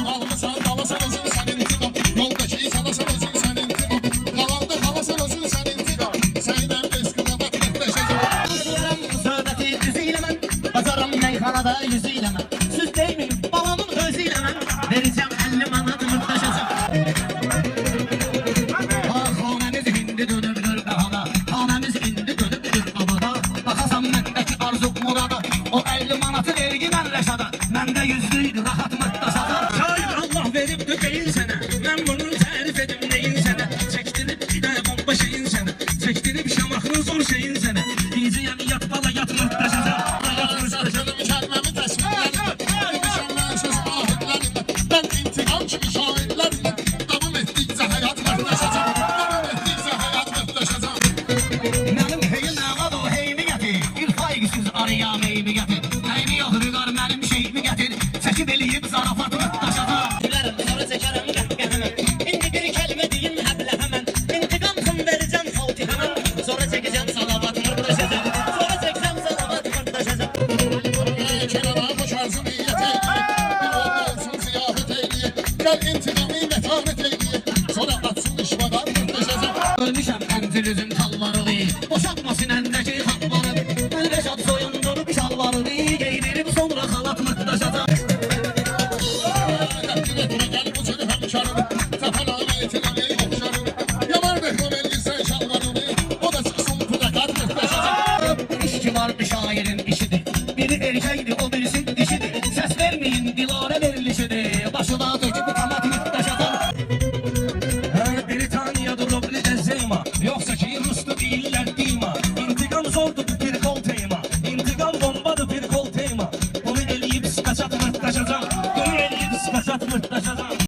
almısan dalasan özün sen intikam. Yoldaki sadasan özün sen intikam. Kalandı havasan özün sen intikam. Senden eskide bak netleşeceğim. Kızıram söhbəti düzüyle mən, bacaram meyxanada yüzüyle mən. Süt değmiyim babamın özüyle mən, vereceğim 50 manat mırtlaşacağım. Xanəmiz indi dönübdür qahana, xanəmiz indi dönübdür qabada. Baxasam məndəki arzuq murada, o 50 manatı vergi mən rəşada. Məndə yüzlüydü rahat mırtlaşacağım. Şair Allah veribdir beyin sənə, mən bunu tərif edim neyin sənə. Çəkdirib bir də bomba şeyin sənə, çəkdirib şamaxının zor şeyin sənə. Diyeceğim yat bala yat mırtlaşacağım. Sözlerim kelmemi təsvirlərimdə. Mükəmməl söz ahidlərimdə. Mən intikam kimi şahidlərimdə. Davam etdikcə həyat mərtləşəcəm. Davam etdikcə həyat mərtləşəcəm. Mənim heyin ağad o heymi gətir, bir faygısız araya meymi gətir. Heymi yox rüqar mənim şeyimi gətir, çəkib eləyib zarafat mırtlaşacağım. Gülərəm sonra çəkərəm qəhqəhəmə, indi bir kəlmə deyim həblə həmən. İntiqamsın verəcəm salti həmən, sonra çəkəcəm salavat mırtlaşacağım. Sonra çəkəcəm salavat mırtlaşacağım. Kenara boş arzum iyyət eyliyə. Bir olma olsun ziyafət eyliyə. Gəl intiqamı mətanət eyliyə. Sonra atsın işvadan mırtlaşacağım. Ölmüşəm əncil üzüm talvarını, boşatma sinəndəki xatları. Mən Reşad soyundurub şalvarını, geydirib sonra xalat mırtlaşacağım. Təqdim etmə gəl bu sözü həmkarını. Təfəlanə etiləmi oxşarını. Yamar mehrum elgirsən şalvarını. O da çıxsın plakar mırtlaşacağım. İş ki var bir şairin işidir, biri erkəkdir o birisi dişidir. Səs verməyin Dilarə verilişidir, başına döküb qamat mırtlaşacağım. Britaniya durub Zeyma, yoxsa ki Ruslu deyirlər Dima. İntiqam zordur bir kol tema, İntiqam bombadır bir kol tema. Bunu eləyib skaçat mırtlaşacağım, bunu eləyib skaçat mırtlaşacağım.